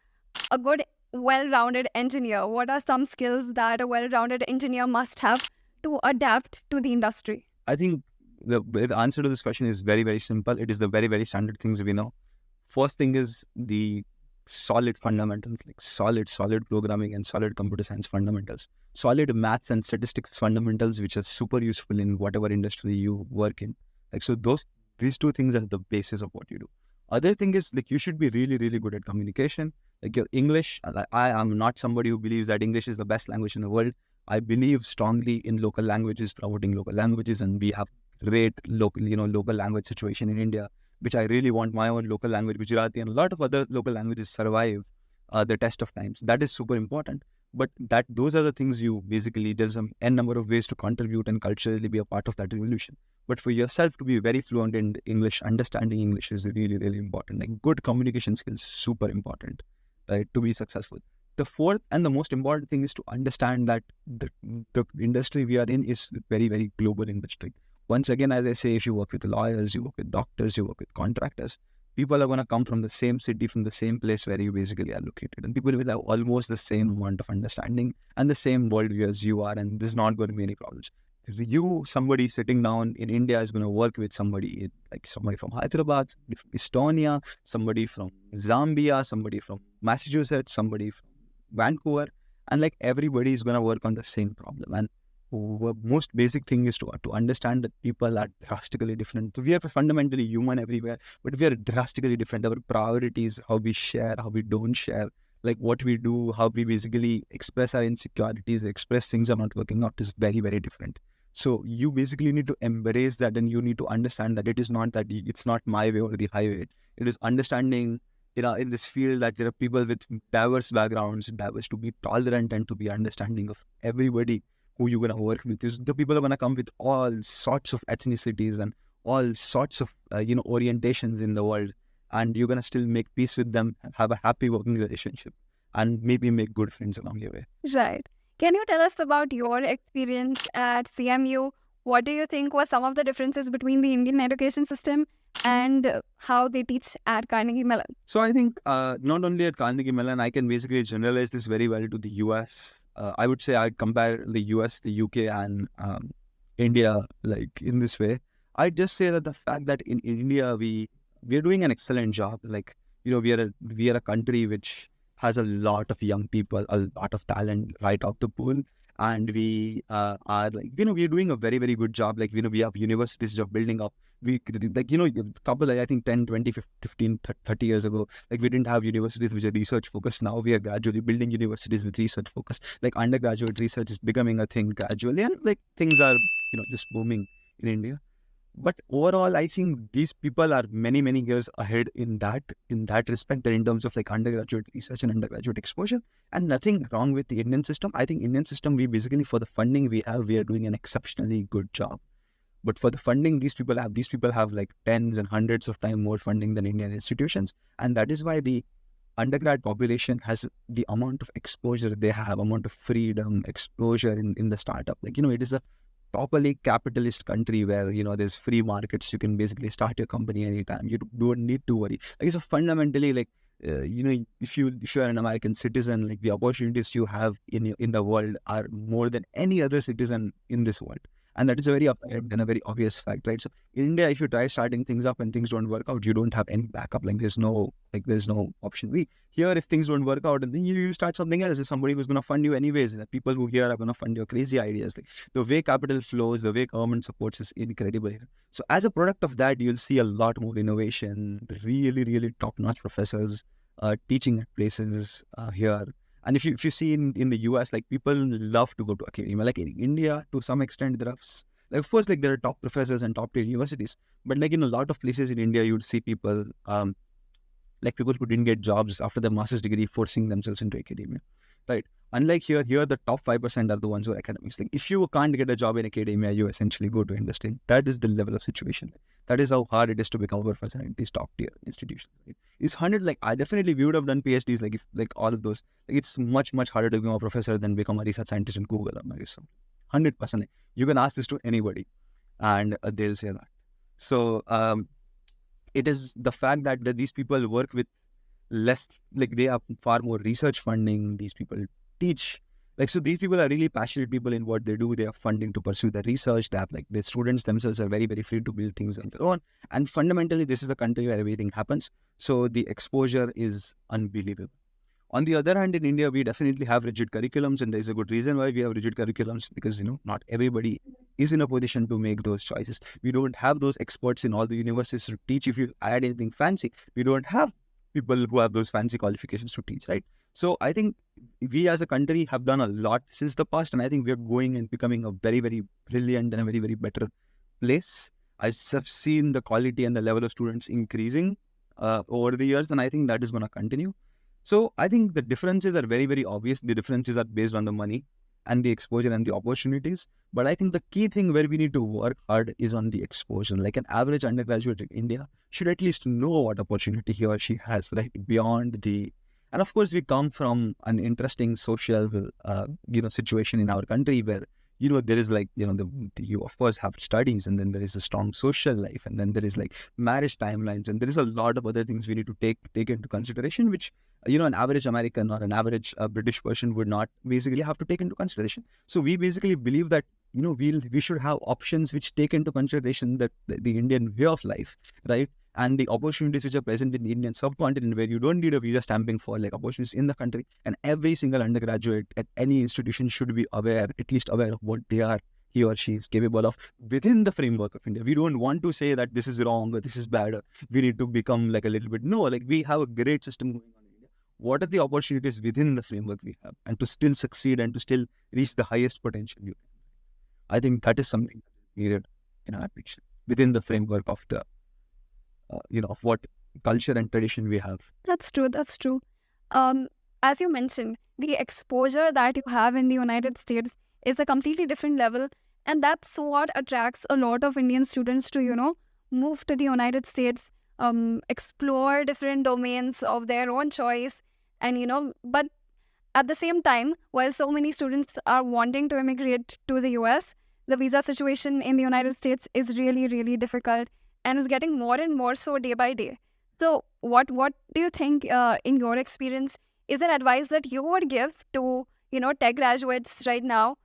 a good, well-rounded engineer? What are some skills that a well-rounded engineer must have to adapt to the industry? I think the answer to this question is very, very simple. It is the very, very standard things we know. First thing is the solid fundamentals, like solid programming and solid computer science fundamentals, solid maths and statistics fundamentals, which are super useful in whatever industry you work in. Like, so these two things are the basis of what you do. Other thing is, like, you should be really, really good at communication. Like, your English, I am not somebody who believes that English is the best language in the world. I believe strongly in local languages, promoting local languages, and we have great local language situation in India, which I really want my own local language, Gujarati, and a lot of other local languages survive the test of times. That is super important. But those are the things there's an n number of ways to contribute and culturally be a part of that revolution. But for yourself to be very fluent in English, understanding English is really, really important. Like, good communication skills, super important, right, to be successful. The fourth and the most important thing is to understand that the industry we are in is a very, very global industry. Once again, as I say, if you work with lawyers, you work with doctors, you work with contractors, people are going to come from the same city, from the same place where you basically are located. And people will have almost the same amount of understanding and the same worldview as you are. And there's not going to be any problems. Somebody sitting down in India is going to work with somebody from Hyderabad, somebody from Estonia, somebody from Zambia, somebody from Massachusetts, somebody from Vancouver. And like, everybody is going to work on the same problem. And the most basic thing is to understand that people are drastically different. So we are fundamentally human everywhere, but we are drastically different. Our priorities, how we share, how we don't share, like what we do, how we basically express our insecurities, express things are not working out, is very, very different. So you basically need to embrace that, and you need to understand that it's not my way or the highway. It is understanding, in this field, that there are people with diverse backgrounds, to be tolerant and to be understanding of everybody who you're going to work with. The people are going to come with all sorts of ethnicities and all sorts of, orientations in the world. And you're going to still make peace with them, have a happy working relationship, and maybe make good friends along your way. Right. Can you tell us about your experience at CMU? What do you think were some of the differences between the Indian education system and how they teach at Carnegie Mellon? So I think not only at Carnegie Mellon, I can basically generalize this very well to the US. I would say I'd compare the US, the UK, and India, like, in this way. I'd just say that the fact that in India we're doing an excellent job. Like, we are a country which has a lot of young people, a lot of talent right off the pool. And we are like, we're doing a very, very good job. Like, we have universities which are building up. We, like, I think 10, 20, 15, 30 years ago, like, we didn't have universities which are research focused. Now we are gradually building universities with research focus. Like, undergraduate research is becoming a thing gradually, and like, things are, just booming in India. But overall, I think these people are many, many years ahead in that respect, in terms of like undergraduate research and undergraduate exposure. And nothing wrong with the Indian system. I think Indian system, we basically, for the funding we are doing an exceptionally good job. But for the funding these people have like tens and hundreds of times more funding than Indian institutions. And that is why the undergrad population has the amount of exposure they have, amount of freedom, exposure in the startup. Like, it is a properly capitalist country where, there's free markets, you can basically start your company anytime. You don't need to worry. Like, so fundamentally, like, if you are an American citizen, like the opportunities you have in the world are more than any other citizen in this world, and that is a very apparent and a very obvious fact, right? So in India, if you try starting things up and things don't work out, you don't have any backup. Like there's no option B. Here, if things don't work out, and then you start something else, there's somebody who's going to fund you anyways. The people who here are going to fund your crazy ideas. Like the way capital flows, the way government supports is incredible here. So as a product of that, you'll see a lot more innovation, really, really top-notch professors teaching at places here. And if you see in the US, like people love to go to academia. Like in India, to some extent, like of course, like there are top professors and top tier universities, but like in a lot of places in India, you'd see people like people who didn't get jobs after their master's degree forcing themselves into academia, right? Unlike here the top 5% are the ones who are academics. Like if you can't get a job in academia, you essentially go to industry. That is the level of situation. That is how hard it is to become a professor in these top tier institutions. Right? It's 100, like I definitely we would have done PhDs, like if like all of those. Like it's much, much harder to become a professor than become a research scientist in Google or Microsoft. 100%. You can ask this to anybody and they'll say that. So it is the fact that these people work with less, like they have far more research funding. These people teach, like, so these people are really passionate people in what they do. They have funding to pursue the research. They have, like, the students themselves are very, very free to build things on their own. And fundamentally, this is a country where everything happens. So the exposure is unbelievable. On the other hand, in India, we definitely have rigid curriculums, and there's a good reason why we have rigid curriculums, because, not everybody is in a position to make those choices. We don't have those experts in all the universities to teach. If you add anything fancy, we don't have people who have those fancy qualifications to teach, right? So I think we as a country have done a lot since the past, and I think we're going and becoming a very, very brilliant and a very, very better place. I have seen the quality and the level of students increasing over the years, and I think that is going to continue. So I think the differences are very, very obvious. The differences are based on the money and the exposure and the opportunities. But I think the key thing where we need to work hard is on the exposure. Like an average undergraduate in India should at least know what opportunity he or she has, right? Beyond the... And of course, we come from an interesting social, situation in our country where, there is like, you of course have studies, and then there is a strong social life, and then there is like marriage timelines, and there is a lot of other things we need to take into consideration, which, an average American or an average British person would not basically have to take into consideration. So we basically believe that, we should have options which take into consideration the Indian way of life, right? And the opportunities which are present in the Indian subcontinent, where you don't need a visa stamping for, like, opportunities in the country. And every single undergraduate at any institution should be at least aware of what he or she is capable of within the framework of India. We don't want to say that this is wrong or this is bad, or we need to become like a little bit. No, like we have a great system going on in India. What are the opportunities within the framework we have, and to still succeed and to still reach the highest potential you can? I think that is something needed in our nation within the framework of the of what culture and tradition we have. That's true. That's true. As you mentioned, the exposure that you have in the United States is a completely different level, and that's what attracts a lot of Indian students to, move to the United States, explore different domains of their own choice, and but at the same time, while so many students are wanting to immigrate to the US, the visa situation in the United States is really, really difficult, and is getting more and more so day by day. So what do you think, in your experience, is an advice that you would give to, tech graduates right now?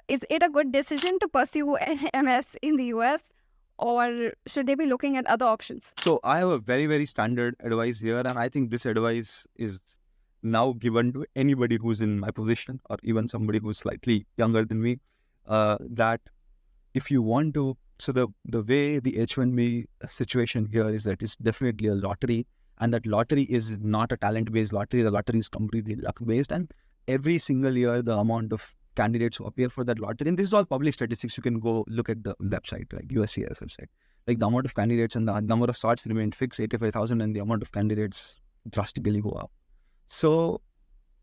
Is it a good decision to pursue an MS in the US, or should they be looking at other options? So I have a very, very standard advice here, and I think this advice is now given to anybody who's in my position, or even somebody who's slightly younger than me, that if you want to... So the way the H1B situation here is that it's definitely a lottery, and that lottery is not a talent-based lottery. The lottery is completely luck-based, and every single year the amount of candidates who appear for that lottery, and this is all public statistics, you can go look at the website, like USCIS website, like the amount of candidates and the number of slots remain fixed, 85,000, and the amount of candidates drastically go up. So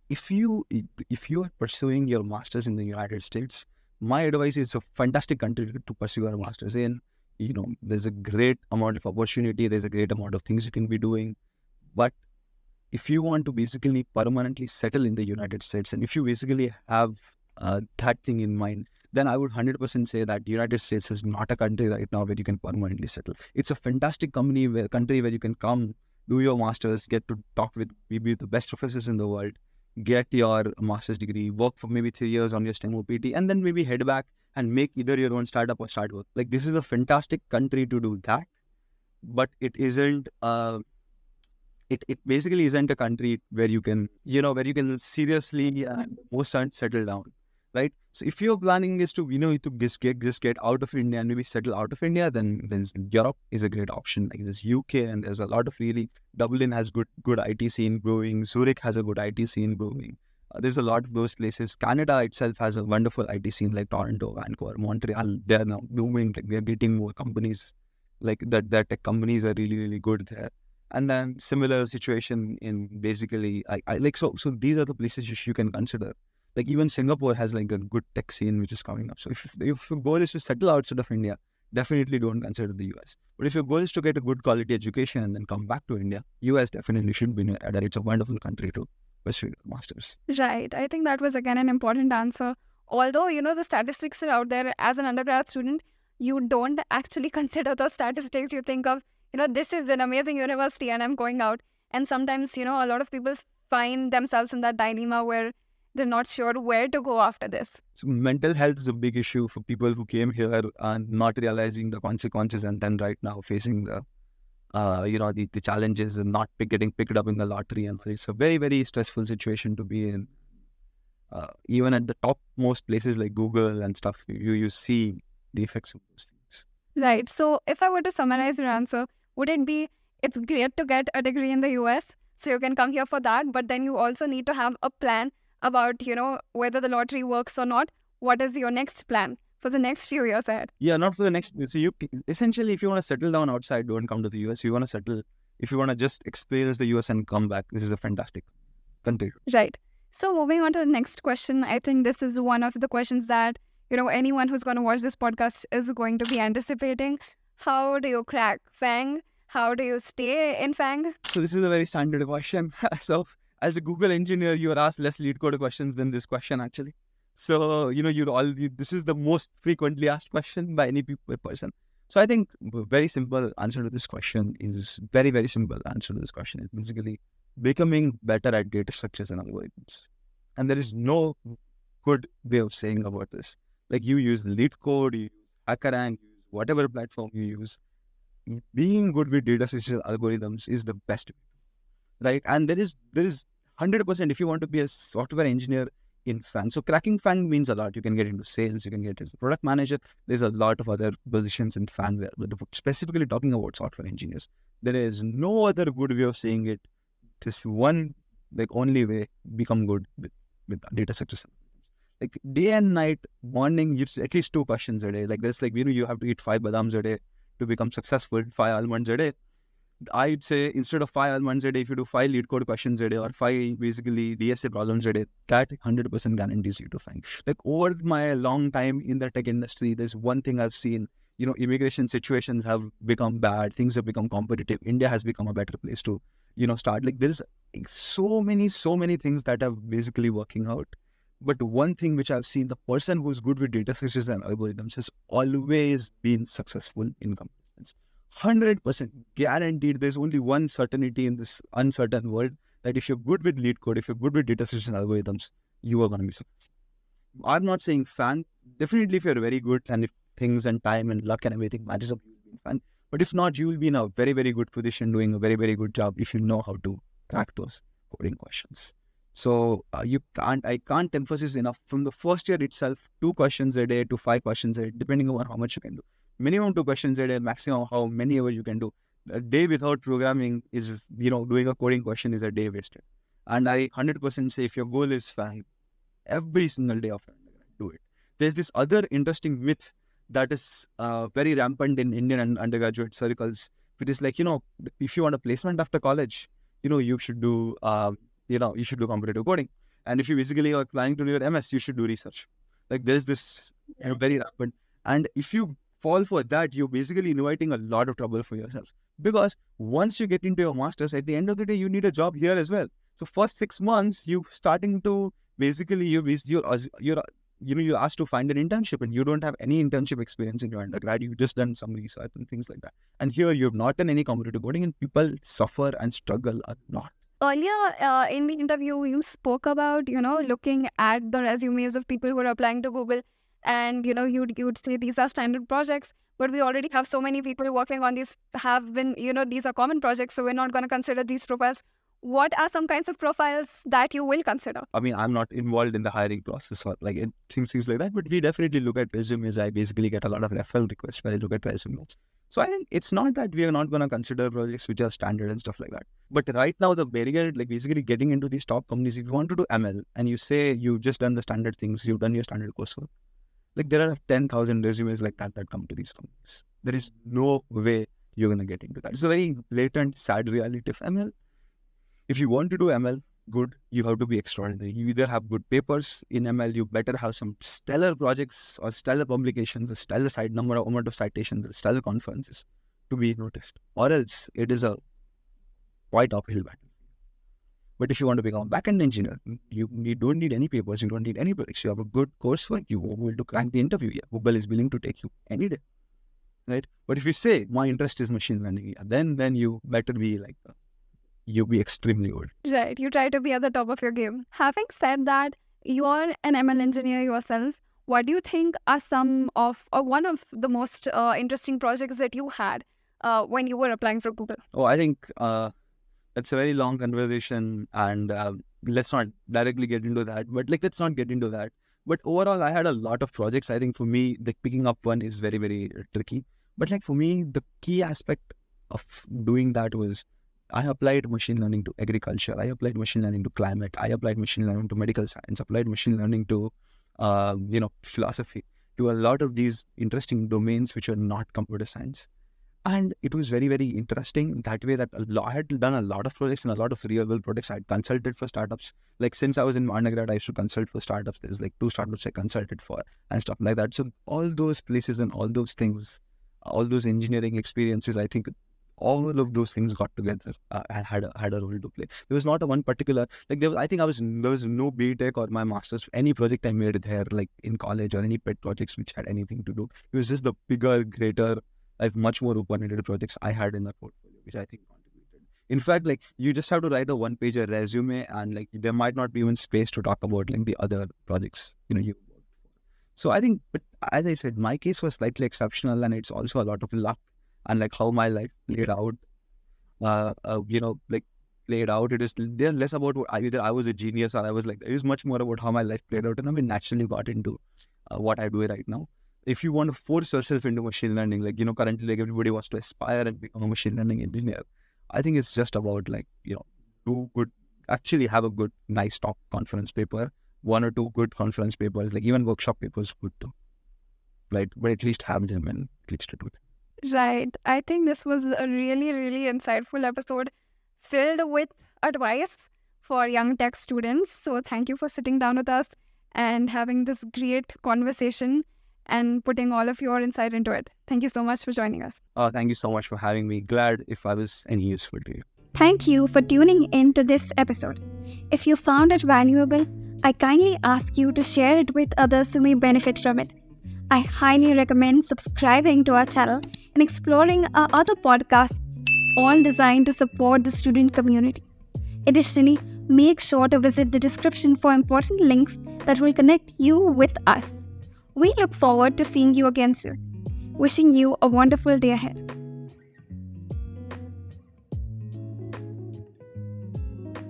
if you are pursuing your master's in the United States, my advice is it's a fantastic country to pursue your master's in. There's a great amount of opportunity. There's a great amount of things you can be doing. But if you want to basically permanently settle in the United States, and if you basically have that thing in mind, then I would 100% say that United States is not a country right now where you can permanently settle. It's a fantastic country where you can come, do your masters, get to talk with maybe the best professors in the world, get your master's degree, work for maybe 3 years on your STEM OPT, and then maybe head back and make either your own startup or start work. Like, this is a fantastic country to do that, but it isn't. It basically isn't a country where you can, where you can seriously most settle down, right? So if your planning is to, to just get out of India and maybe settle out of India, then Europe is a great option. Like, there's UK, and there's a lot of really, Dublin has good IT scene growing. Zurich has a good IT scene growing. There's a lot of those places. Canada itself has a wonderful IT scene, like Toronto, Vancouver, Montreal. They're now booming. Like, they're getting more companies. Like that tech companies are really, really good there. And then similar situation in basically, I like, so these are the places you can consider. Like, even Singapore has like a good tech scene which is coming up. So if your goal is to settle outside of India, definitely don't consider the US. But if your goal is to get a good quality education and then come back to India, US definitely should be in your radar. It's a wonderful country to pursue your masters. Right. I think that was again an important answer. Although, the statistics are out there, as an undergrad student, you don't actually consider those statistics. You think of, this is an amazing university and I'm going out. And sometimes, a lot of people find themselves in that dilemma where they're not sure where to go after this. So mental health is a big issue for people who came here and not realizing the consequences, and then right now facing the the challenges and not getting picked up in the lottery. And it's a very, very stressful situation to be in. Even at the top most places like Google and stuff, you see the effects of those things. Right. So if I were to summarize your answer, would it be, it's great to get a degree in the US, so you can come here for that, but then you also need to have a plan about, whether the lottery works or not. What is your next plan for the next few years ahead? Yeah, not for the next. So you essentially, if you want to settle down outside, don't come to the US. If you want to just experience the US and come back, this is a fantastic country. Right. So moving on to the next question, I think this is one of the questions that, anyone who's going to watch this podcast is going to be anticipating. How do you crack FAANG? How do you stay in FAANG? So this is a very standard question. So as a Google engineer, you are asked less lead code questions than this question actually. So, this is the most frequently asked question by any person. So I think very simple answer to this question is basically becoming better at data structures and algorithms. And there is no good way of saying about this. Like, you use lead code, you use HackerRank, you use whatever platform you use. Being good with data structures and algorithms is the best, right? And there is 100% if you want to be a software engineer in FAANG. So cracking FAANG means a lot. You can get into sales, you can get into product manager. There's a lot of other positions in FAANG where, but specifically talking about software engineers, there is no other good way of saying it. This one, only way, become good with data structures. Like, day and night, morning, you at least 2 questions a day. Like, there's you have to eat 5 badams a day to become successful, 5 almonds a day. I'd say instead of 5 almonds a day, if you do 5 lead code questions a day or 5 basically DSA problems a day, that 100% guarantees you to find. Like, over my long time in the tech industry, there's one thing I've seen, immigration situations have become bad, things have become competitive. India has become a better place to, start. Like, there's so many things that are basically working out. But one thing which I've seen, the person who's good with data structures and algorithms has always been successful in companies. 100% guaranteed. There's only one certainty in this uncertain world, that if you're good with lead code, if you're good with data structures and algorithms, you are going to be successful. I'm not saying FAANG. Definitely, if you're very good and if things and time and luck and everything matches up, you'll be in FAANG. But if not, you will be in a very, very good position doing a very, very good job if you know how to crack those coding questions. So I can't emphasize enough. From the first year itself, 2 questions a day to 5 questions a day, depending on how much you can do. Minimum 2 questions a day, maximum how many ever you can do. A day without programming is, doing a coding question is a day wasted. And I 100% say, if your goal is FAANG, every single day of it, do it. There's this other interesting myth that is very rampant in Indian and undergraduate circles. It is like, if you want a placement after college, you should do competitive coding. And if you basically are planning to do your MS, you should do research. Like, there's this very rampant. And if you fall for that, you're basically inviting a lot of trouble for yourself. Because once you get into your master's, at the end of the day, you need a job here as well. So first 6 months, you starting to basically, you're you're asked to find an internship and you don't have any internship experience in your undergrad. You've just done some research and things like that. And here you've not done any competitive coding, and people suffer and struggle a lot. Earlier in the interview, you spoke about, looking at the resumes of people who are applying to Google, and, you'd say these are standard projects, but we already have so many people working on these, have been, these are common projects, so we're not going to consider these profiles. What are some kinds of profiles that you will consider? I mean, I'm not involved in the hiring process or like things like that, but we definitely look at resumes. I basically get a lot of referral requests when I look at resumes. So I think it's not that we are not going to consider projects which are standard and stuff like that. But right now, the barrier, like basically getting into these top companies, if you want to do ML and you say you've just done the standard things, you've done your standard coursework, like there are 10,000 resumes like that come to these companies. There is no way you're going to get into that. It's a very blatant, sad reality of ML. If you want to do ML good, you have to be extraordinary. You either have good papers in ML, you better have some stellar projects or stellar publications, a stellar amount of citations, or stellar conferences to be noticed. Or else it is a quite uphill battle. But if you want to become a backend engineer, you don't need any papers, you don't need any projects. You have a good coursework, you will to crack the interview. Yeah, Google is willing to take you any day, right? But if you say my interest is machine learning, then you better be like you'll be extremely good. Right. You try to be at the top of your game. Having said that, you're an ML engineer yourself. What do you think are one of the most interesting projects that you had when you were applying for Google? Oh, I think that's a very long conversation, and let's not directly get into that. But let's not get into that. But overall, I had a lot of projects. I think for me, the picking up one is very, very tricky. But for me, the key aspect of doing that was I applied machine learning to agriculture. I applied machine learning to climate. I applied machine learning to medical science. Applied machine learning to, philosophy, to a lot of these interesting domains which are not computer science. And it was very, very interesting that way that I had done a lot of projects and a lot of real world projects. I had consulted for startups. Since I was in undergrad, I used to consult for startups. There's 2 startups I consulted for and stuff like that. So all those places and all those things, all those engineering experiences, I think all of those things got together and had a role to play. There was not a one particular, there was no BTech or my master's, any project I made there, in college or any pet projects which had anything to do. It was just the bigger, greater, much more open-ended projects I had in the portfolio, which I think contributed. In fact, you just have to write a one-pager resume and there might not be even space to talk about the other projects, you worked for. So I think, but as I said, my case was slightly exceptional, and it's also a lot of luck. And how my life played out, played out. It is less about either I was a genius or I was it is much more about how my life played out, and I naturally got into what I do right now. If you want to force yourself into machine learning, currently everybody wants to aspire and become a machine learning engineer. I think it's just about do good, actually have a good, nice top conference paper, 1 or 2 good conference papers, even workshop papers good too, right? But at least have them and at least to do it. Right. I think this was a really, really insightful episode filled with advice for young tech students. So thank you for sitting down with us and having this great conversation and putting all of your insight into it. Thank you so much for joining us. Thank you so much for having me. Glad if I was any useful to you. Thank you for tuning in to this episode. If you found it valuable, I kindly ask you to share it with others who may benefit from it. I highly recommend subscribing to our channel and exploring our other podcasts, all designed to support the student community. Additionally, make sure to visit the description for important links that will connect you with us. We look forward to seeing you again soon. Wishing you a wonderful day ahead.